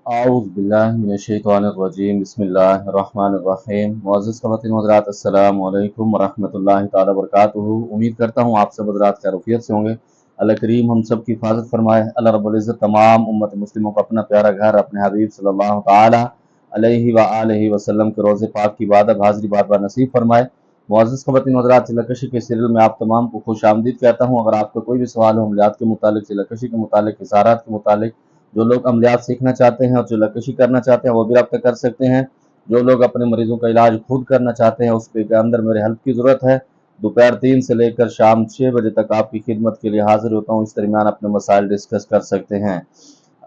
आऊज़ बिल्लाहि मिनश्शैतानिर्रजीम बिस्मिल्लाहिर्रहमानिर्रहीम। मुअज़्ज़ज़ ख़वातीन व हज़रात, अस्सलामु अलैकुम व रहमतुल्लाहि तआला व बरकातुहू। उम्मीद करता हूँ आप सब हज़रात खैरियत से होंगे। अल्लाह करीम हम सब की हिफाजत फरमाए। अल्लाह रब्बुल इज़्ज़त तमाम उम्मत मुस्लिमों को अपना प्यारा घर अपने हबीब सल्लल्लाहु तआला अलैहि व आलिहि वसल्लम के रोज़े पाक की इबादत हाज़िरी बार बार नसीब फरमाए। मुअज़्ज़ज़ ख़वातीन व हज़रात, ज़िलकशी के सीरियल में आप तमाम को खुश आमदीद कहता हूँ। अगर आपका कोई भी सवाल हो अमलियात के मुतालिक, ज़िलकशी के मुतालिक, इशारात के मुतालिक, जो लोग अमलियात सीखना चाहते हैं और जो लकशी करना चाहते हैं वो भी रब्ता कर सकते हैं। जो लोग अपने मरीजों का इलाज खुद करना चाहते हैं उसके अंदर मेरे हेल्प की ज़रूरत है। दोपहर 3 से लेकर शाम 6 बजे तक आपकी खिदमत के लिए हाजिर होता हूँ। इस दरमियान अपने मसाइल डिस्कस कर सकते हैं।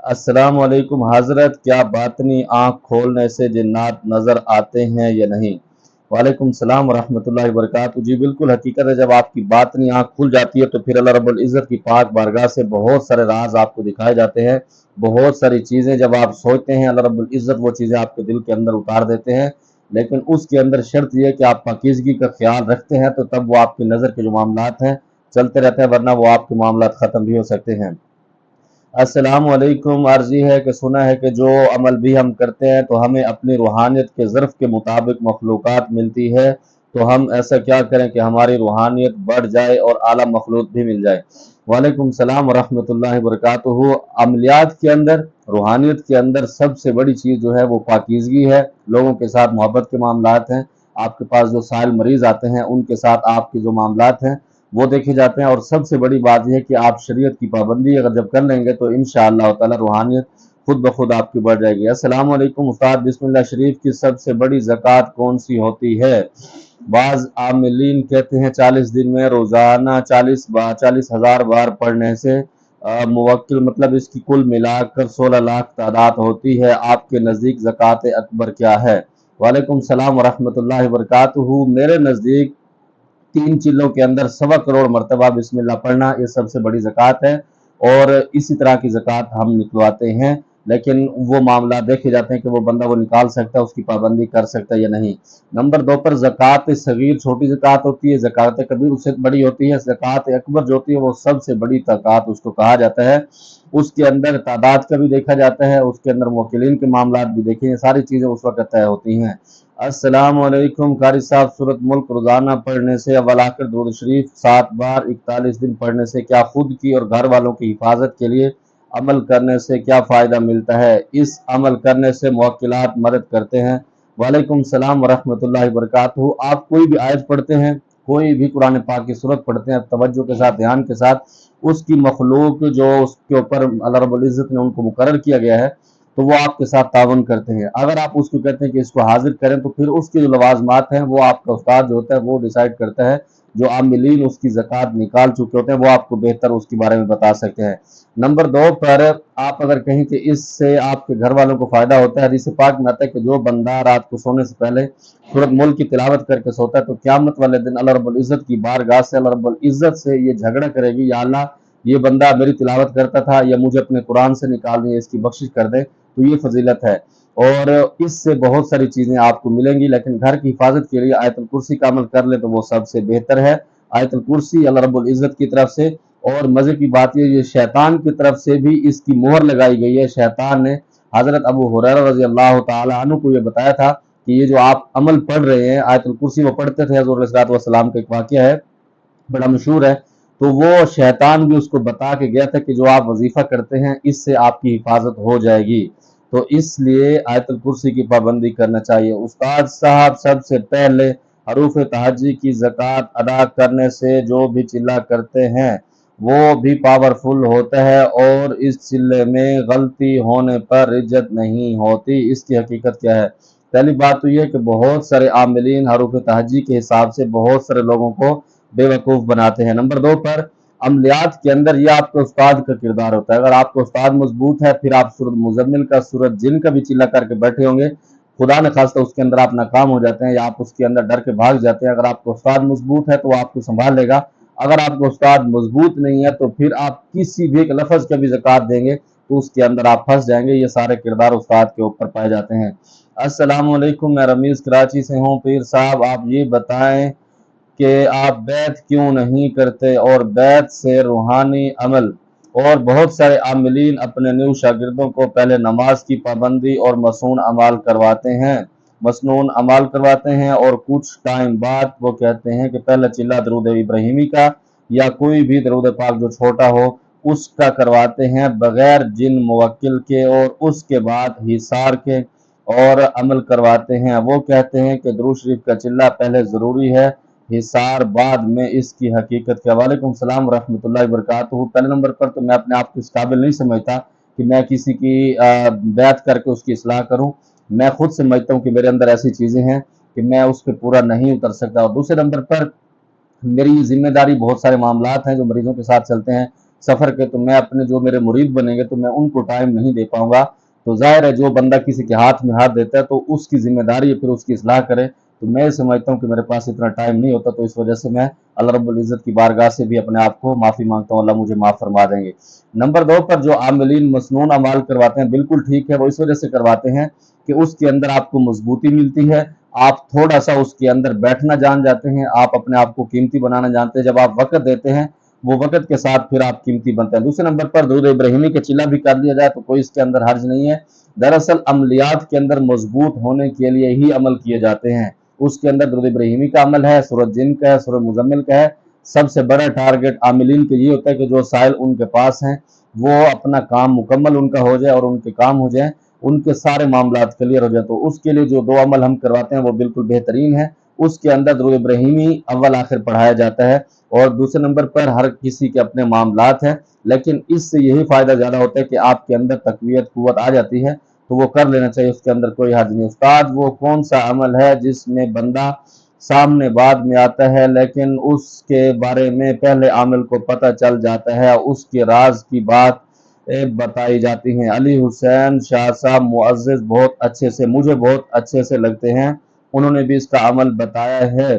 अस्सलाम वालेकुम हज़रत, क्या बातनी आँख खोलने से जिन्नात नज़र आते हैं या नहीं? वालेकुम सलाम वरहमतुल्लाहि वबरकातुहू। जी बिल्कुल, हकीकत है, जब आपकी बातनी आँख खुल जाती है तो फिर अल्लाह रब्बुल इज़्ज़त की पाक बारगाह से बहुत सारे राज आपको दिखाए जाते हैं। बहुत सारी चीज़ें जब आप सोचते हैं अल्लाह रब्बुल इज़्ज़त वो चीज़ें आपके दिल के अंदर उतार देते हैं। लेकिन उसके अंदर शर्त यह है कि आप पाकीज़गी का ख्याल रखते हैं, तो तब वो आपकी नज़र के जो मामलात हैं चलते रहते हैं, वरना वो आपके मामलात ख़त्म भी हो सकते हैं। अस्सलाम वालेकुम। अर्जी है कि सुना है कि जो अमल भी हम करते हैं तो हमें अपनी रूहानियत के ज़र्फ़ के मुताबिक मखलूक़ात मिलती है, तो हम ऐसा क्या करें कि हमारी रूहानियत बढ़ जाए और आला मखलूक भी मिल जाए? वालेकुम सलाम वरहमतुल्लाहि वबरकातुहू। अमलियात के अंदर, रूहानियत के अंदर सबसे बड़ी चीज़ जो है वो पाकीज़गी है। लोगों के साथ मोहब्बत के मामलात हैं। आपके पास जो साइल मरीज़ आते हैं उनके साथ आपके जो मामलात हैं वो देखे जाते हैं। और सबसे बड़ी बात यह है कि आप शरीयत की पाबंदी अगर जब कर लेंगे तो इंशाअल्लाह ताला रूहानियत खुद ब खुद आपकी बढ़ जाएगी। अस्सलाम वालेकुम उस्ताद, बिस्मिल्लाह शरीफ की सबसे बड़ी ज़कात कौन सी होती है? बाज़ आमिलीन कहते हैं 40 दिन में रोज़ाना 40,000 बार पढ़ने से मुवक्किल, मतलब इसकी कुल मिलाकर 16 लाख तादाद होती है। आपके नज़दीक ज़कात अकबर क्या है? वालेकुम सलाम वरहमतुल्लाहि वबरकातुहू। मेरे नज़दीक 3 चिल्लों के अंदर 1.25 करोड़ मरतबा बिस्मिल्लाह पढ़ना ये सबसे बड़ी ज़कात है। और इसी तरह की ज़कात हम निकलवाते हैं, लेकिन वो मामला देखे जाते हैं कि वो बंदा वो निकाल सकता है, उसकी पाबंदी कर सकता है या नहीं। नंबर 2 पर ज़कात सगीर छोटी ज़कात होती है, ज़कात कबीर उससे बड़ी होती है, ज़कात अकबर जो होती है वो सबसे बड़ी ज़कात उसको कहा जाता है। उसके अंदर तादाद का भी देखा जाता है, उसके अंदर मुवक्किलीन के मामलात भी देखे हैं, सारी चीज़ें उस वक़्त तय होती हैं। अस्सलाम वालेकुम कारी साहब, सूरत मुल्क रोज़ाना पढ़ने से अव्वल आखिर दुरूद शरीफ 7 बार 41 दिन पढ़ने से क्या खुद की और घर वालों की हिफाजत के लिए अमल करने से क्या फ़ायदा मिलता है? इस अमल करने से मुवक्किलात मदद करते हैं। वालेकुम सलाम वरहमतुल्लाहि वबरकातुहू। आप कोई भी आयत पढ़ते हैं, कोई भी कुरान पाक की सूरत पढ़ते हैं, तवज्जो के साथ, ध्यान के साथ, उसकी मखलूक जो उसके ऊपर अल्लाह रब्बुल इज़्ज़त ने उनको मुकर्रर किया गया है तो वो आपके साथ तावन करते हैं। अगर आप उसको कहते हैं कि इसको हाजिर करें तो फिर उसके जो लवाजमात हैं वो आपका उस्ताद जो होता है वो डिसाइड करता है। जो आमिलीन उसकी ज़कात निकाल चुके होते हैं वो आपको बेहतर उसके बारे में बता सकते हैं। नंबर 2 पर आप अगर कहें कि इससे आपके घर वालों को फ़ायदा होता है, हदीस पाक में आता है कि जो बंदा रात को सोने से पहले सूरत मुल्क की तिलावत करके सोता है तो क़यामत वाले दिन अल्लाह रब्बुल इज़्ज़त की बारगाह से अल्लाह रब्बुल इज़्ज़त से ये झगड़ा करेगी, या अल्लाह ये बंदा मेरी तिलावत करता था या मुझे अपने कुरान से निकाल दिया, इसकी बख्शिश कर दे। तो ये फजीलत है और इससे बहुत सारी चीज़ें आपको मिलेंगी। लेकिन घर की हिफाजत के लिए आयतुल कुर्सी का अमल कर ले तो वो सबसे बेहतर है। आयतुल कुर्सी अल्लाह रब्बुल इज़्ज़त की तरफ से, और मज़े की बात ये शैतान की तरफ से भी इसकी मोहर लगाई गई है। शैतान ने हज़रत अबू हुरैरा रज़ी अल्लाह तआला अन्हु को ये बताया था कि ये जो आप अमल पढ़ रहे हैं आयतुल कुर्सी, वो पढ़ते थे। हज़ूर अलैहिस्सलातु वस्सलाम का एक वाक़या है, बड़ा मशहूर है। तो वो शैतान भी उसको बता के गया था कि जो आप वजीफा करते हैं इससे आपकी हिफाजत हो जाएगी, तो इसलिए आयतुल कुर्सी की पाबंदी करना चाहिए। उस्ताद साहब, सबसे पहले हरूफ तहज्जी की ज़कात अदा करने से जो भी चिल्ला करते हैं वो भी पावरफुल होता है और इस चिल्ले में गलती होने पर इज्जत नहीं होती, इसकी हकीकत क्या है? पहली बात तो यह है कि बहुत सारे आमिलीन हरूफ तहज्जी के हिसाब से बहुत सारे लोगों को बेवकूफ़ बनाते हैं। नंबर 2 पर अमलियात के अंदर यह आपके उस्ताद का किरदार होता है। अगर आपका उस्ताद मजबूत है फिर आप सूरत मुज़म्मिल का, सूरत जिन का भी चिल्ला करके बैठे होंगे, खुदा न खास्ता उसके अंदर आप नाकाम हो जाते हैं या आप उसके अंदर डर के भाग जाते हैं। अगर आपका उस्ताद मजबूत है तो वो आपको संभाल लेगा। अगर आपका उस्ताद मजबूत नहीं है तो फिर आप किसी भी एक लफ्ज़ का भी ज़कात देंगे तो उसके अंदर आप फंस जाएंगे। ये सारे किरदार उस्ताद के ऊपर पाए जाते हैं। अस्सलाम वालेकुम, मैं रमीज़ कराची से हूँ। पीर साहब, आप ये बताएं कि आप बैत क्यों नहीं करते और बैत से रूहानी अमल اور بہت سارے عاملین اپنے نیو شاگردوں کو پہلے نماز کی پابندی اور مسنون عمال کرواتے ہیں اور کچھ ٹائم بعد وہ کہتے ہیں کہ پہلا چلا درود ابراہیمی کا یا کوئی بھی درود پاک جو چھوٹا ہو اس کا کرواتے ہیں بغیر جن موکل کے، اور اس کے بعد حصار کے اور عمل کرواتے ہیں۔ وہ کہتے ہیں کہ درود شریف کا چلا پہلے ضروری ہے، حصار بعد میں اس کی حقیقت کیا؟ وعلیکم السلام ورحمۃ اللہ وبرکاتہ۔ پہلے نمبر پر تو میں اپنے آپ کو اس قابل نہیں سمجھتا کہ میں کسی کی بیعت کر کے اس کی اصلاح کروں۔ میں خود سمجھتا ہوں کہ میرے اندر ایسی چیزیں ہیں کہ میں اس پہ پورا نہیں اتر سکتا۔ اور دوسرے نمبر پر میری ذمہ داری بہت سارے معاملات ہیں جو مریضوں کے ساتھ چلتے ہیں سفر کے، تو میں اپنے جو میرے مرید بنیں گے تو میں ان کو ٹائم نہیں دے پاؤں گا۔ تو ظاہر ہے جو بندہ کسی کے ہاتھ میں ہاتھ دیتا ہے تو اس کی ذمہ داری ہے پھر اس کی اصلاح کرے، تو میں سمجھتا ہوں کہ میرے پاس اتنا ٹائم نہیں ہوتا، تو اس وجہ سے میں اللہ رب العزت کی بارگاہ سے بھی اپنے آپ کو معافی مانگتا ہوں، اللہ مجھے معاف فرما دیں گے۔ نمبر 2 پر جو عاملین مسنون اعمال کرواتے ہیں بالکل ٹھیک ہے، وہ اس وجہ سے کرواتے ہیں کہ اس کے اندر آپ کو مضبوطی ملتی ہے، آپ تھوڑا سا اس کے اندر بیٹھنا جان جاتے ہیں، آپ اپنے آپ کو قیمتی بنانا جانتے ہیں، جب آپ وقت دیتے ہیں وہ وقت کے ساتھ پھر آپ قیمتی بنتے ہیں۔ دوسرے نمبر پر درود ابراہیمی کا چلا بھی کر لیا جائے تو کوئی اس کے اندر حرج نہیں ہے۔ دراصل عملیات کے اندر مضبوط ہونے کے لیے ہی عمل کیے جاتے ہیں، اس کے اندر درود ابراہیمی کا عمل ہے، سورۃ جن کا ہے، سورۃ مزمل کا ہے۔ سب سے بڑا ٹارگٹ عاملین کے یہ ہوتا ہے کہ جو سائل ان کے پاس ہیں وہ اپنا کام مکمل ان کا ہو جائے اور ان کے کام ہو جائیں، ان کے سارے معاملات کلیئر ہو جائے۔ تو اس کے لیے جو 2 عمل ہم کرواتے ہیں وہ بالکل بہترین ہے، اس کے اندر درود ابراہیمی اول آخر پڑھایا جاتا ہے، اور دوسرے نمبر پر ہر کسی کے اپنے معاملات ہیں، لیکن اس سے یہی فائدہ زیادہ ہوتا ہے کہ آپ کے اندر تقویت قوت آ جاتی ہے تو وہ کر لینا چاہیے، اس کے اندر کوئی حرج نہیں۔ استاد وہ کون سا عمل ہے جس میں بندہ سامنے بعد میں آتا ہے لیکن اس کے بارے میں پہلے عامل کو پتہ چل جاتا ہے، اس کے راز کی بات بتائی جاتی ہیں؟ علی حسین شاہ صاحب معزز مجھے بہت اچھے سے لگتے ہیں، انہوں نے بھی اس کا عمل بتایا ہے،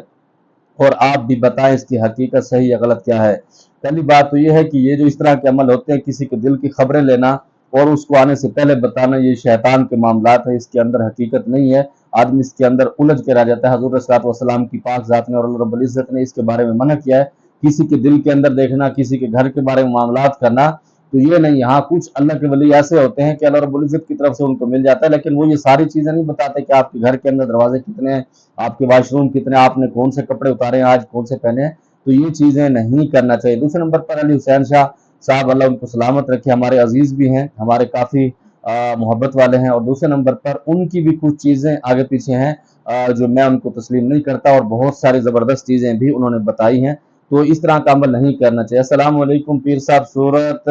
اور آپ بھی بتائیں اس کی حقیقت صحیح یا غلط کیا ہے؟ پہلی بات تو یہ ہے کہ یہ جو اس طرح کے عمل ہوتے ہیں کسی کے دل کی خبریں لینا اور اس کو آنے سے پہلے بتانا، یہ شیطان کے معاملات ہیں، اس کے اندر حقیقت نہیں ہے، آدمی اس کے اندر الجھ کے رہ جاتا ہے۔ حضور صلی اللہ علیہ وسلم کی پاک ذات نے اور اللہ رب العزت نے اس کے بارے میں منع کیا ہے، کسی کے دل کے اندر دیکھنا، کسی کے گھر کے بارے میں معاملات کرنا، تو یہ نہیں۔ یہاں کچھ اللہ کے ولی ایسے ہوتے ہیں کہ اللہ رب العزت کی طرف سے ان کو مل جاتا ہے، لیکن وہ یہ ساری چیزیں نہیں بتاتے کہ آپ کے گھر کے اندر دروازے کتنے ہیں، آپ کے واش روم کتنے، آپ نے کون سے کپڑے اتارے ہیں، آج کون سے پہنے ہیں، تو یہ چیزیں نہیں کرنا چاہیے۔ دوسرے نمبر پر علی حسین شاہ صاحب اللہ ان کو سلامت رکھے، ہمارے عزیز بھی ہیں، ہمارے کافی محبت والے ہیں، اور دوسرے نمبر پر ان کی بھی کچھ چیزیں آگے پیچھے ہیں جو میں ان کو تسلیم نہیں کرتا، اور بہت ساری زبردست چیزیں بھی انہوں نے بتائی ہیں، تو اس طرح کا عمل نہیں کرنا چاہیے۔ السلام علیکم پیر صاحب، سورۃ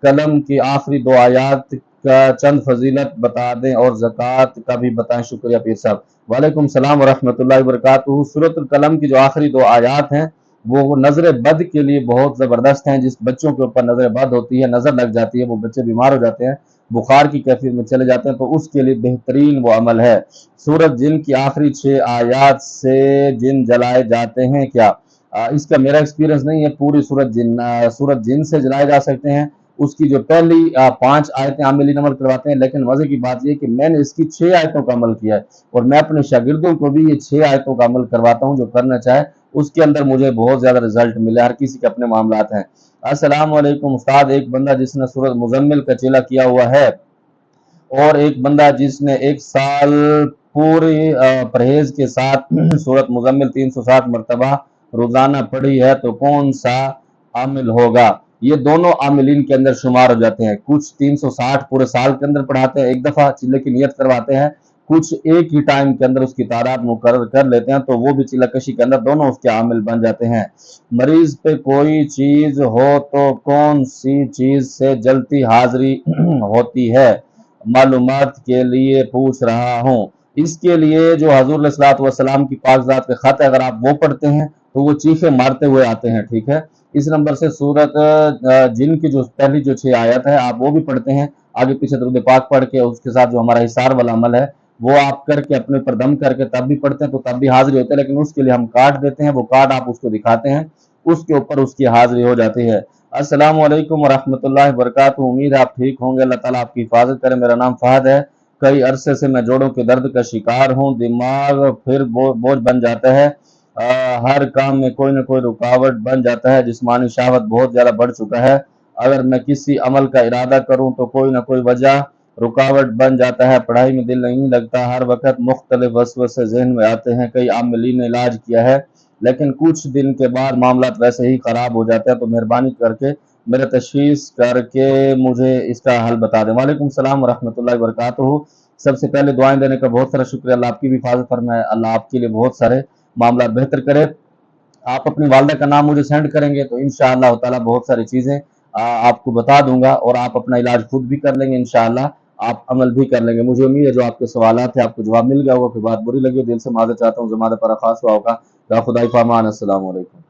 قلم کی آخری 2 آیات کا چند فضیلت بتا دیں اور زکوٰۃ کا بھی بتائیں، شکریہ پیر صاحب۔ وعلیکم السلام ورحمۃ اللہ وبرکاتہ۔ سورۃ القلم کی جو آخری 2 آیات ہیں وہ نظر بد کے لیے بہت زبردست ہیں، جس بچوں کے اوپر نظر بد ہوتی ہے، نظر لگ جاتی ہے، وہ بچے بیمار ہو جاتے ہیں، بخار کی کیفیت میں چلے جاتے ہیں، تو اس کے لیے بہترین وہ عمل ہے۔ سورۃ جن کی آخری 6 آیات سے جن جلائے جاتے ہیں کیا؟ اس کا میرا ایکسپیرینس نہیں ہے، پوری سورۃ جن سے جلائے جا سکتے ہیں، اس کی جو پہلی 5 آیتیں عاملین عمل کرواتے ہیں، لیکن مزے کی بات یہ کہ میں نے اس کی 6 آیتوں کا عمل کیا ہے، اور میں اپنے شاگردوں کو بھی یہ 6 آیتوں کا عمل کرواتا ہوں، جو کرنا چاہے اس کے اندر مجھے بہت زیادہ رزلٹ ملے، ہر کسی کے اپنے معاملات ہیں۔ السلام علیکم استاد، ایک بندہ جس نے سورۃ مزمل کا چلا کیا ہوا ہے اور ایک بندہ جس نے 1 سال پوری پرہیز کے ساتھ سورۃ مزمل 360 مرتبہ روزانہ پڑھی ہے، تو کون سا عامل ہوگا؟ یہ دونوں عاملین کے اندر شمار ہو جاتے ہیں، کچھ 360 پورے سال کے اندر پڑھاتے ہیں، ایک دفعہ چلے کی نیت کرواتے ہیں، کچھ ایک ہی ٹائم کے اندر اس کی تعداد مقرر کر لیتے ہیں، تو وہ بھی چلہ کشی کے اندر دونوں اس کے عامل بن جاتے ہیں۔ مریض پہ کوئی چیز ہو تو کون سی چیز سے جلتی حاضری ہوتی ہے؟ معلومات کے لیے پوچھ رہا ہوں۔ اس کے لیے جو حضور علیہ الصلوۃ والسلام کی پاک ذات کے خط ہے، اگر آپ وہ پڑھتے ہیں تو وہ چیخیں مارتے ہوئے آتے ہیں، ٹھیک ہے؟ اس نمبر سے سورۃ جن کی جو پہلی 6 آیت ہے آپ وہ بھی پڑھتے ہیں، آگے پیچھے درود پاک پڑھ کے اس کے ساتھ جو ہمارا حصار والا عمل ہے وہ آپ کر کے اپنے پر دم کر کے تب بھی پڑھتے ہیں، تو تب بھی حاضری ہوتے ہیں، لیکن اس کے لیے ہم کارڈ دیتے ہیں، وہ کارڈ آپ اس کو دکھاتے ہیں، اس کے اوپر اس کی حاضری ہو جاتی ہے۔ السلام علیکم ورحمۃ اللہ وبرکاتہ، امید ہے آپ ٹھیک ہوں گے، اللہ تعالیٰ آپ کی حفاظت کرے۔ میرا نام فہد ہے، کئی عرصے سے میں جوڑوں کے درد کا شکار ہوں، دماغ پھر بوجھ بن جاتا ہے، ہر کام میں کوئی نہ کوئی رکاوٹ بن جاتا ہے، جسمانی شہوت بہت زیادہ بڑھ چکا ہے، अगर मैं किसी अमल का इरादा करूं तो कोई ना कोई वजह रुकावट बन जाता है, पढ़ाई में दिल नहीं लगता, हर वक्त मुख्तलिफ वसवसे जहन में आते हैं। कई आमिलीन ने इलाज किया है लेकिन कुछ दिन के बाद मामला वैसे ही ख़राब हो जाते हैं, तो मेहरबानी करके मेरे तशख़ीस करके मुझे इसका हल बता दें। वालेकुम सलाम वरहमतुल्लाहि वबरकातुहू। सबसे पहले दुआएं देने का बहुत सारा शुक्रिया, अल्लाह आपकी भी हिफाजत फरमाए, अल्लाह आपके लिए बहुत सारे मामला बेहतर करे। आप अपनी वालदा का नाम मुझे सेंड करेंगे तो इंशाअल्लाह ताला बहुत सारी चीज़ें आपको बता दूंगा और आप अपना इलाज खुद भी कर लेंगे इंशाअल्लाह, आप अमल भी कर लेंगे। मुझे उम्मीद है जो आपके सवाल थे आपको जवाब मिल गया होगा। कोई बात बुरी लगी हो दिल से माफ़ी चाहता हूँ, ज़माने पर खास हुआ होगा। खुदा हिफामान। अस्सलाम वालेकुम।